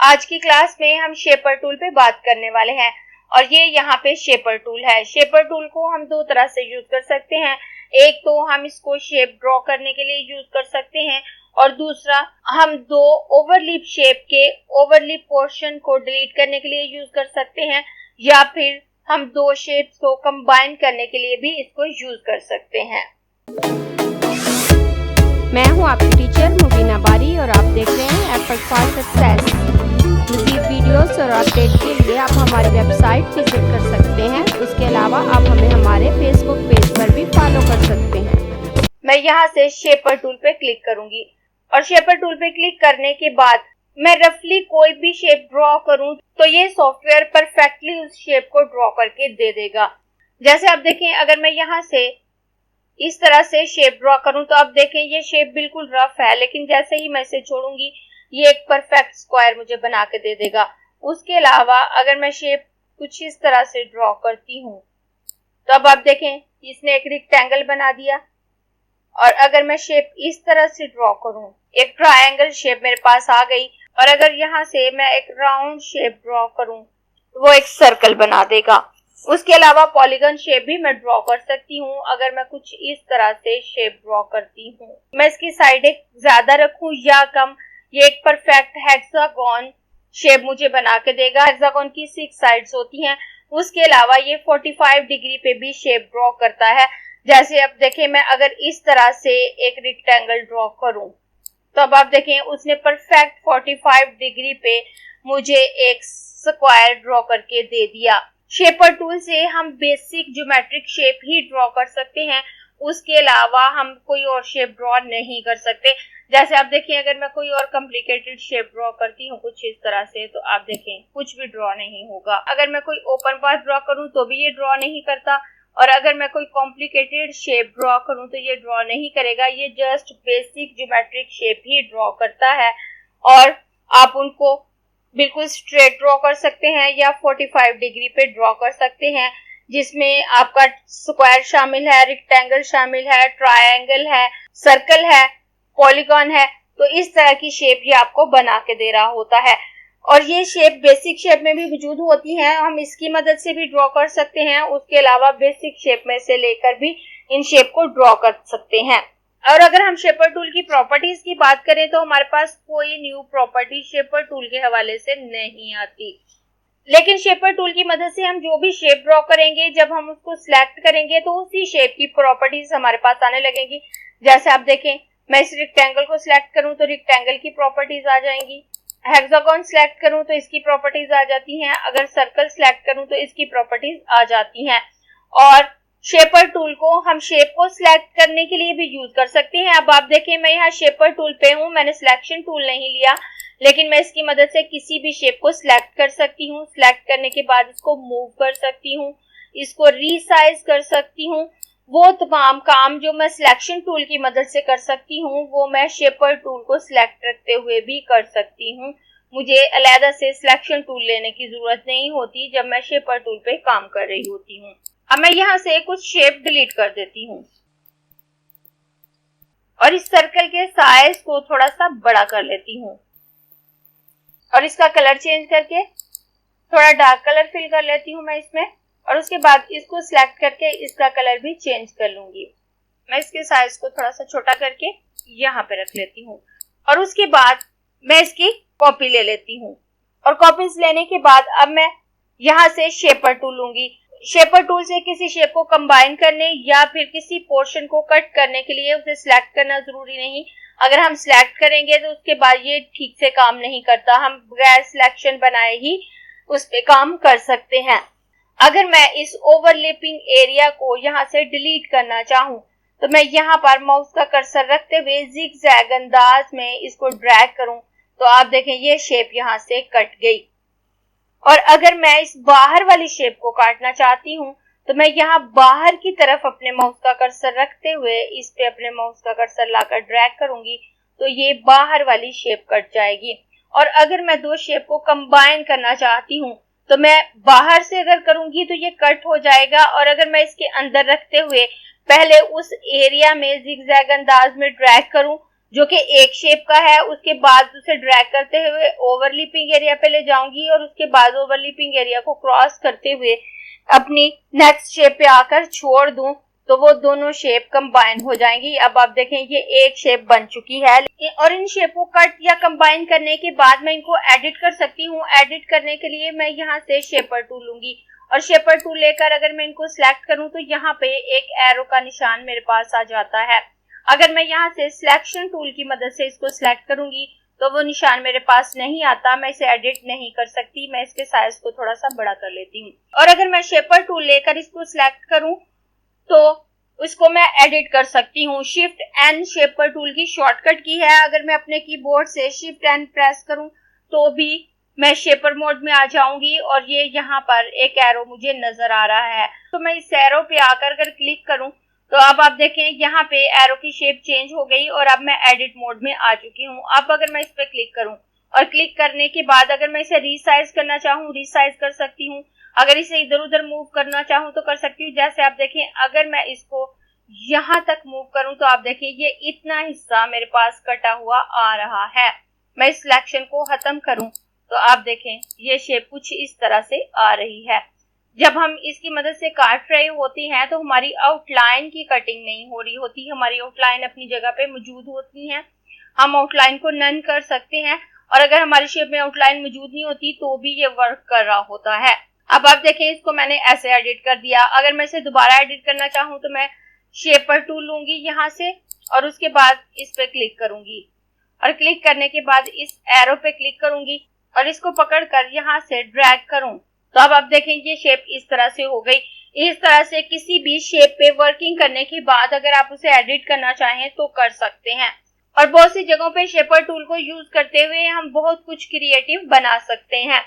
आज की क्लास में हम शेपर टूल पे बात करने वाले हैं और ये यहाँ पे शेपर टूल है। शेपर टूल को हम दो तरह से यूज कर सकते हैं। एक तो हम इसको शेप ड्रॉ करने के लिए यूज कर सकते हैं और दूसरा हम दो ओवरलिप शेप के ओवरलिप पोर्शन को डिलीट करने के लिए यूज कर सकते हैं, या फिर हम दो शेप्स को कंबाइन करने के लिए भी इसको यूज कर सकते हैं। मैं हूं आपकी टीचर मुबीना बारी और आप देख रहे हैं एफर्ट फॉर सक्सेस। मज़ीद वीडियोस और अपडेट के लिए आप हमारी वेबसाइट विजिट कर सकते हैं। उसके अलावा आप हमें हमारे फेसबुक पेज पर भी फॉलो कर सकते हैं। मैं यहाँ से शेपर टूल पे क्लिक करूंगी और शेपर टूल पे क्लिक करने के बाद मैं रफली कोई भी शेप ड्रॉ करूं तो ये सॉफ्टवेयर परफेक्टली उस शेप को ड्रॉ करके दे देगा। जैसे आप देखें, अगर मैं यहाँ से इस तरह से शेप ड्रॉ करूं तो आप देखें ये शेप बिल्कुल रफ है, लेकिन जैसे ही मैं इसे छोड़ूंगी ये एक परफेक्ट स्क्वायर मुझे बना के दे देगा। उसके अलावा अगर मैं शेप कुछ इस तरह से ड्रॉ करती हूँ तो अब आप देखें इसने एक रेक्टेंगल बना दिया। और अगर मैं शेप इस तरह से ड्रॉ करूं, एक ट्रायंगल शेप मेरे पास आ गई। और अगर यहाँ से मैं एक राउंड शेप ड्रॉ करूं तो वो एक सर्कल बना देगा। उसके अलावा पॉलीगन शेप भी मैं ड्रॉ कर सकती हूँ। अगर मैं कुछ इस तरह से शेप ड्रॉ करती हूँ, मैं इसकी साइड एक ज्यादा रखूं या कम, ये एक परफेक्ट हेक्सागोन शेप मुझे बना के देगा। हेक्सागोन की 6 साइड्स होती हैं। उसके अलावा ये 45 डिग्री पे भी शेप ड्रॉ करता है। जैसे अब देखें, मैं अगर इस तरह से एक रेक्टेंगल ड्रॉ करूं तो अब आप देखें उसने परफेक्ट 45 डिग्री पे मुझे एक स्क्वायर ड्रॉ करके दे दिया। शेपर टूल से हम बेसिक ज्योमेट्रिक शेप ही ड्रॉ कर सकते हैं। उसके अलावा हम कोई और शेप ड्रॉ नहीं कर सकते। जैसे आप देखें, अगर मैं कोई और कॉम्प्लिकेटेड शेप ड्रॉ करती हूँ कुछ इस तरह से तो आप देखें कुछ भी ड्रॉ नहीं होगा। अगर मैं कोई ओपन पाथ ड्रॉ करूँ तो भी ये ड्रॉ नहीं करता, और अगर मैं कोई कॉम्प्लिकेटेड शेप ड्रॉ करूं तो ये ड्रॉ नहीं करेगा। ये जस्ट बेसिक ज्योमेट्रिक शेप ही ड्रॉ करता है। और आप उनको बिल्कुल स्ट्रेट ड्रॉ कर सकते हैं या 45 डिग्री पे ड्रॉ कर सकते हैं, जिसमें आपका स्क्वायर शामिल है, रेक्टेंगल शामिल है, ट्रायंगल है, सर्कल है, पॉलीगॉन है। तो इस तरह की शेप ये आपको बना के दे रहा होता है। और ये शेप बेसिक शेप में भी मौजूद होती हैं, हम इसकी मदद से भी ड्रॉ कर सकते हैं। उसके अलावा बेसिक शेप में से लेकर भी इन शेप को ड्रॉ कर सकते हैं। और अगर हम शेपर टूल की प्रॉपर्टीज की बात करें तो हमारे पास कोई न्यू प्रॉपर्टी शेपर टूल के हवाले से नहीं आती, लेकिन शेपर टूल की मदद से हम जो भी शेप ड्रॉ करेंगे, जब हम उसको सिलेक्ट करेंगे तो उसी शेप की प्रॉपर्टीज हमारे पास आने लगेंगी। जैसे आप देखें, मैं इस रेक्टेंगल को सिलेक्ट करूं तो रेक्टेंगल की प्रॉपर्टीज आ जाएंगी। हेक्सागोन सिलेक्ट करूं तो इसकी प्रॉपर्टीज आ जाती हैं। अगर सर्कल सिलेक्ट करूं तो इसकी प्रॉपर्टीज आ जाती हैं। और शेपर टूल को हम शेप को सिलेक्ट करने के लिए भी यूज कर सकते हैं। अब आप देखें, मैं यहाँ शेपर टूल पे हूँ, मैंने सिलेक्शन टूल नहीं लिया, लेकिन मैं इसकी मदद से किसी भी शेप को सिलेक्ट कर सकती हूँ। सिलेक्ट करने के बाद इसको मूव कर सकती हूँ, इसको रीसाइज कर सकती हूँ। वो तमाम काम जो मैं सिलेक्शन टूल की मदद से कर सकती हूँ वो मैं शेपर टूल को सिलेक्ट रखते हुए भी कर सकती हूँ। मुझे अलहदा से सिलेक्शन टूल लेने की जरूरत नहीं होती जब मैं शेपर टूल पे काम कर रही होती हूँ। अब मैं यहाँ से कुछ शेप डिलीट कर देती हूँ और इस सर्कल के साइज को थोड़ा सा बड़ा कर लेती हूँ और इसका कलर चेंज करके थोड़ा डार्क कलर फिल कर लेती हूँ मैं इसमें। और उसके बाद इसको सिलेक्ट करके इसका कलर भी चेंज कर लूंगी। मैं इसके साइज को थोड़ा सा छोटा करके यहाँ पे रख लेती हूँ और उसके बाद मैं इसकी कॉपी ले लेती हूँ। और कॉपीज लेने के बाद अब मैं यहाँ से शेपर टूल लूंगी। शेपर टूल से किसी शेप को कंबाइन करने या फिर किसी पोर्शन को कट करने के लिए उसे सिलेक्ट करना जरूरी नहीं। अगर हम सिलेक्ट करेंगे तो उसके बाद ये ठीक से काम नहीं करता, हम बगैर सिलेक्शन बनाए ही उस पे काम कर सकते हैं। अगर मैं इस ओवरलैपिंग एरिया को यहाँ से डिलीट करना चाहूँ तो मैं यहाँ पर माउस का कर्सर रखते हुए जिगजैग अंदाज में इसको ड्रैग करूँ तो आप देखें ये शेप यहाँ से कट गई। और अगर मैं इस बाहर वाली शेप को काटना चाहती हूँ तो मैं यहाँ बाहर की तरफ अपने माउस का कर्सर रखते हुए इस पे अपने माउस का कर्सर लाकर ड्रैग करूंगी तो ये बाहर वाली शेप कट जाएगी। और अगर मैं दो शेप को कंबाइन करना चाहती हूँ तो मैं बाहर से अगर करूंगी तो ये कट हो जाएगा, और अगर मैं इसके अंदर रखते हुए पहले उस एरिया में जिगजैग अंदाज में ड्रैग करूं जो कि एक शेप का है। उसके बाद उसे ड्रैग करते हुए ओवरलिपिंग एरिया पे ले जाऊंगी और उसके बाद ओवरलिपिंग एरिया को क्रॉस करते हुए अपनी नेक्स्ट शेप पे आकर छोड़ दूं तो वो दोनों शेप कंबाइन हो जाएंगी। अब आप देखें ये एक शेप बन चुकी है और इन शेप को कट या कंबाइन करने के बाद मैं इनको एडिट कर सकती हूँ। एडिट करने के लिए मैं यहाँ से शेपर टूल लूंगी और शेपर टूल लेकर अगर मैं इनको सिलेक्ट करूँ तो यहाँ पे एक एरो का निशान मेरे पास आ जाता है। अगर मैं यहाँ से सिलेक्शन टूल की मदद से इसको सिलेक्ट करूंगी तो वो निशान मेरे पास नहीं आता, मैं इसे एडिट नहीं कर सकती। मैं इसके साइज को थोड़ा सा बड़ा कर लेती हूँ और अगर मैं शेपर टूल लेकर इसको सिलेक्ट करूं तो उसको मैं एडिट कर सकती हूँ। शिफ्ट एन शेपर टूल की शॉर्टकट की है। अगर मैं अपने कीबोर्ड से शिफ्ट एन प्रेस करूं तो भी मैं शेपर मोड में आ जाऊंगी और ये यहाँ पर एक एरो मुझे नजर आ रहा है। तो मैं इस एरो पे आकर अगर क्लिक करूं तो अब आप देखें यहाँ पे एरो की शेप चेंज हो गई और अब मैं एडिट मोड में आ चुकी हूँ। अब अगर मैं इस पे क्लिक करूं और क्लिक करने के बाद अगर मैं इसे रीसाइज करना चाहूँ रीसाइज कर सकती हूँ। अगर इसे इधर उधर मूव करना चाहूँ तो कर सकती हूँ। जैसे आप देखें अगर मैं इसको यहाँ तक मूव करूँ तो आप देखें ये इतना हिस्सा मेरे पास कटा हुआ आ रहा है। मैं इस सिलेक्शन को खत्म करूँ तो आप देखें ये शेप कुछ इस तरह से आ रही है। जब हम इसकी मदद से काट रहे होती हैं तो हमारी आउटलाइन की कटिंग नहीं हो रही होती, हमारी आउटलाइन अपनी जगह पे मौजूद होती है। हम आउटलाइन को नन कर सकते हैं और अगर हमारी शेप में आउटलाइन मौजूद नहीं होती तो भी ये वर्क कर रहा होता है। अब आप देखें इसको मैंने ऐसे एडिट कर दिया। अगर मैं इसे दोबारा एडिट करना चाहूँ तो मैं शेपर टूल लूंगी यहाँ से और उसके बाद इस पे क्लिक करूंगी और क्लिक करने के बाद इस एरो पे क्लिक करूंगी और इसको पकड़कर यहाँ से ड्रैग करूं तो अब आप देखें ये शेप इस तरह से हो गई। इस तरह से किसी भी शेप पे वर्किंग करने के बाद अगर आप उसे एडिट करना चाहें तो कर सकते हैं और बहुत सी जगहों पे शेपर टूल को यूज करते हुए हम बहुत कुछ क्रिएटिव बना सकते हैं।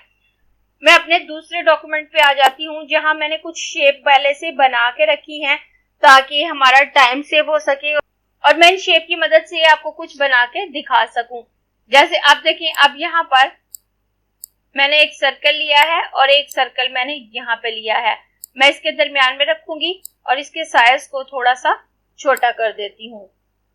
मैं अपने दूसरे डॉक्यूमेंट पे आ जाती हूँ जहां मैंने कुछ शेप पहले से बना के रखी हैं ताकि हमारा टाइम सेव हो सके और मैं इन शेप की मदद से आपको कुछ बना के दिखा सकूं। जैसे आप देखें अब यहाँ पर मैंने एक सर्कल लिया है और एक सर्कल मैंने यहाँ पे लिया है। मैं इसके दरमियान में रखूंगी और इसके साइज को थोड़ा सा छोटा कर देती हूँ।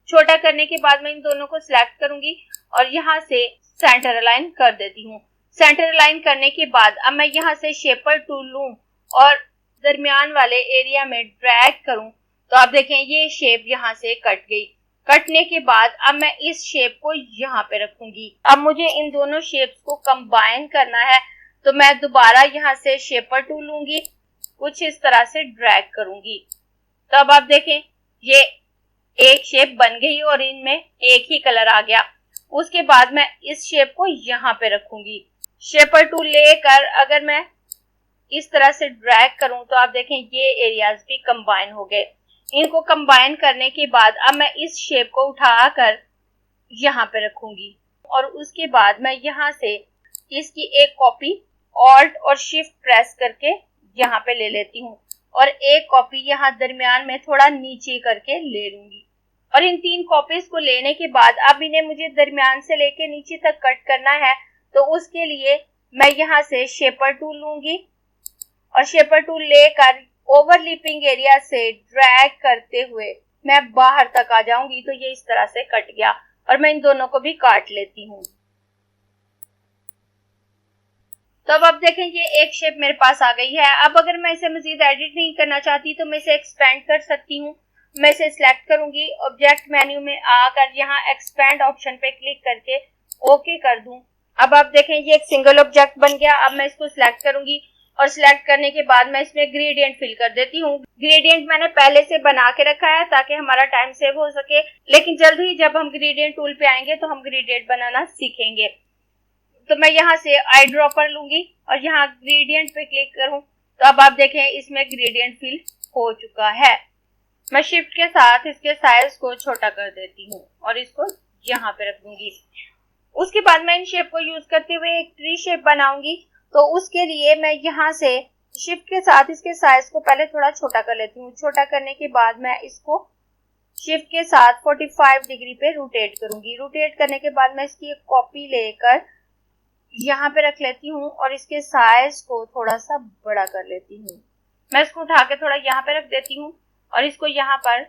छोटा करने के बाद मैं इन दोनों को सिलेक्ट करूंगी और यहाँ से सेंटर अलाइन कर देती हूँ। सेंटर अलाइन करने के बाद अब मैं यहाँ से शेपर टूल लूं और दरमियान वाले एरिया में ड्रैग करूं तो आप देखें ये शेप यहाँ से कट गई। कटने के बाद अब मैं इस शेप को यहाँ पे रखूंगी। अब मुझे इन दोनों शेप्स को कंबाइन करना है तो मैं दोबारा यहाँ से शेपर टूल लूंगी, कुछ इस तरह से ड्रैग करूंगी तो अब आप देखें ये एक शेप बन गई और इनमें एक ही कलर आ गया। उसके बाद मैं इस शेप को यहाँ पे रखूंगी। शेपर टूल लेकर अगर मैं इस तरह से ड्रैग करूं तो आप देखें ये एरियाज भी कंबाइन हो गए। इनको कंबाइन करने के बाद अब मैं इस शेप को उठाकर यहाँ पे रखूंगी और उसके बाद मैं यहाँ से इसकी एक कॉपी ऑल्ट और शिफ्ट प्रेस करके यहाँ पे ले लेती हूँ और एक कॉपी यहाँ दरमियान में थोड़ा नीचे करके ले लूंगी और इन 3 कॉपीज को लेने के बाद अब इन्हें मुझे दरमियान से लेके नीचे तक कट करना है तो उसके लिए मैं यहाँ से शेपर टूल लूंगी और शेपर टूल लेकर ओवरलिपिंग एरिया से ड्रैग करते हुए मैं बाहर तक आ जाऊंगी तो ये इस तरह से कट गया और मैं इन दोनों को भी काट लेती हूँ। तो अब आप देखें ये एक शेप मेरे पास आ गई है। अब अगर मैं इसे मजीद एडिट नहीं करना चाहती तो मैं इसे एक्सपेंड कर सकती हूँ। मैं इसे सिलेक्ट करूंगी, ऑब्जेक्ट मेन्यू में आकर यहाँ एक्सपेंड ऑप्शन पे क्लिक करके ओके कर दूं। अब आप देखें ये एक सिंगल ऑब्जेक्ट बन गया। अब मैं इसको सिलेक्ट करूंगी और सिलेक्ट करने के बाद मैं इसमें ग्रेडियंट फिल कर देती हूँ। ग्रेडियंट मैंने पहले से बना के रखा है ताकि हमारा टाइम सेव हो सके, लेकिन जल्द ही जब हम ग्रेडियंट टूल पे आएंगे तो हम ग्रेडियंट बनाना सीखेंगे। तो मैं यहाँ से आई ड्रॉपर लूंगी और यहाँ ग्रेडियंट पे क्लिक करूँ तो अब आप देखें इसमें ग्रेडियंट फिल हो चुका है। मैं शिफ्ट के साथ इसके साइज को छोटा कर देती हूँ और इसको यहाँ पे रख दूंगी। उसके बाद मैं इन शेप को यूज करते हुए एक ट्री शेप बनाऊंगी तो उसके लिए मैं यहाँ से शिफ्ट के साथ इसके साइज को पहले थोड़ा छोटा कर लेती हूँ। छोटा करने के बाद मैं इसको शिफ्ट के साथ 45 डिग्री पे रोटेट करूंगी। रोटेट करने के बाद मैं इसकी एक कॉपी लेकर यहाँ पे रख लेती हूँ और इसके साइज को थोड़ा सा बड़ा कर लेती हूँ। मैं इसको उठा के थोड़ा यहाँ पे रख देती हूँ और इसको यहाँ पर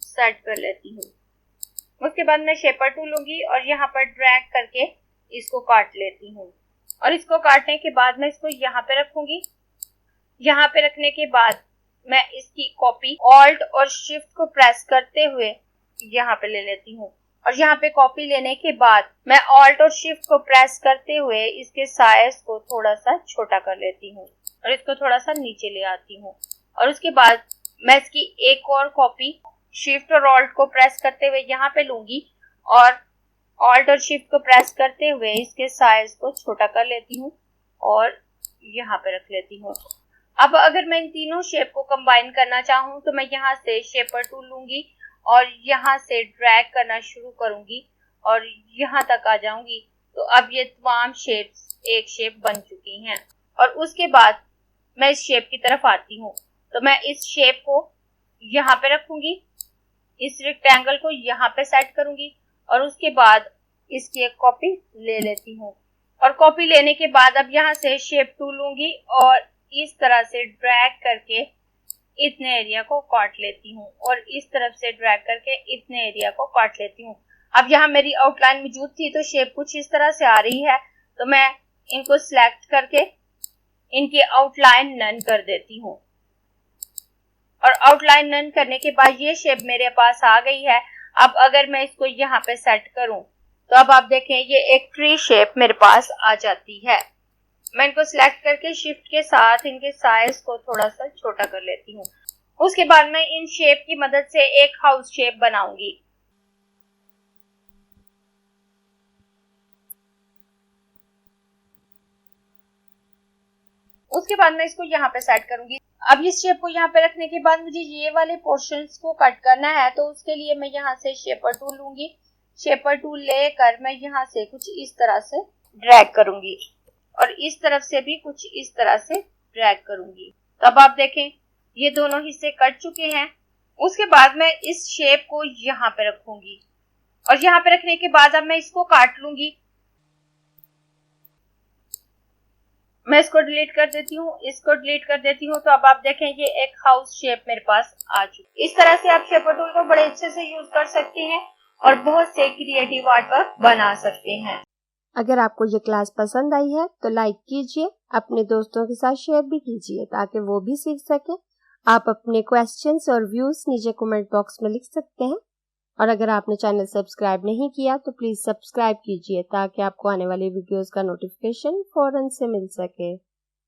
सेट कर लेती हूँ। उसके बाद मैं शेपर टूल लूंगी और यहाँ पर ड्रैग करके इसको काट लेती हूँ। और इसको काटने के बाद मैं इसको यहाँ पे रखूंगी। यहाँ पे रखने के बाद मैं इसकी कॉपी ऑल्ट और शिफ्ट को प्रेस करते हुए यहाँ पे ले लेती हूँ। और यहाँ पे कॉपी लेने के बाद मैं ऑल्ट और शिफ्ट को प्रेस करते हुए इसके साइज को थोड़ा सा छोटा कर लेती हूँ और इसको थोड़ा सा नीचे ले आती हूँ। और उसके बाद मैं इसकी एक और कॉपी शिफ्ट और ऑल्ट को प्रेस करते हुए यहाँ पे लूंगी और ऑल्ट और शिफ्ट को प्रेस करते हुए इसके साइज को छोटा कर लेती हूँ और यहाँ पे रख लेती हूँ। अब अगर मैं इन तीनों शेप को कंबाइन करना चाहूँ तो मैं यहाँ से शेपर टूल लूंगी और यहाँ से ड्रैग करना शुरू करूंगी और यहाँ तक आ जाऊंगी। तो अब ये तमाम शेप्स एक शेप बन चुकी हैं। और उसके बाद मैं इस शेप की तरफ आती हूँ। तो मैं इस शेप को यहाँ पे रखूंगी, इस रेक्टेंगल को यहाँ पे सेट करूंगी और उसके बाद इसकी एक कॉपी ले लेती हूँ। और कॉपी लेने के बाद अब यहाँ से शेप टूल लूंगी और इस तरह से ड्रैग करके इतने एरिया को काट लेती हूँ और इस तरफ से ड्रैग करके इतने एरिया को काट लेती हूँ। अब यहाँ मेरी आउटलाइन मौजूद थी तो शेप कुछ इस तरह से आ रही है। तो मैं इनको सिलेक्ट करके इनकी आउटलाइन नन कर देती हूँ। और आउटलाइन नन करने के बाद ये शेप मेरे पास आ गई है। अब अगर मैं इसको यहाँ पे सेट करूँ तो अब आप देखें ये एक ट्री शेप मेरे पास आ जाती है। मैं इनको सिलेक्ट करके शिफ्ट के साथ इनके साइज को थोड़ा सा छोटा कर लेती हूँ। उसके बाद मैं इन शेप की मदद से एक हाउस शेप बनाऊंगी। उसके बाद मैं इसको यहाँ पे सेट करूंगी। अब इस शेप को यहाँ पे रखने के बाद मुझे ये वाले पोर्शंस को कट करना है तो उसके लिए मैं यहाँ से शेपर टूल लूंगी। शेपर टूल लेकर मैं यहाँ से कुछ इस तरह से ड्रैग करूंगी और इस तरफ से भी कुछ इस तरह से ड्रैग करूंगी। तब आप देखें ये दोनों हिस्से कट चुके हैं। उसके बाद मैं इस शेप को यहाँ पे रखूंगी और यहाँ पे रखने के बाद अब मैं इसको काट लूंगी। मैं इसको डिलीट कर देती हूँ, इसको डिलीट कर देती हूँ। तो अब आप देखें ये एक हाउस शेप मेरे पास आ चुकी है। इस तरह से आप शेपर टूल को बड़े अच्छे से यूज कर सकते हैं और बहुत से क्रिएटिव आर्टवर्क बना सकते हैं। अगर आपको ये क्लास पसंद आई है तो लाइक कीजिए, अपने दोस्तों के साथ शेयर भी कीजिए ताकि वो भी सीख सके। आप अपने क्वेश्चंस और व्यूज नीचे कमेंट बॉक्स में लिख सकते हैं। और अगर आपने चैनल सब्सक्राइब नहीं किया तो प्लीज सब्सक्राइब कीजिए ताकि आपको आने वाली वीडियोस का नोटिफिकेशन फौरन से मिल सके।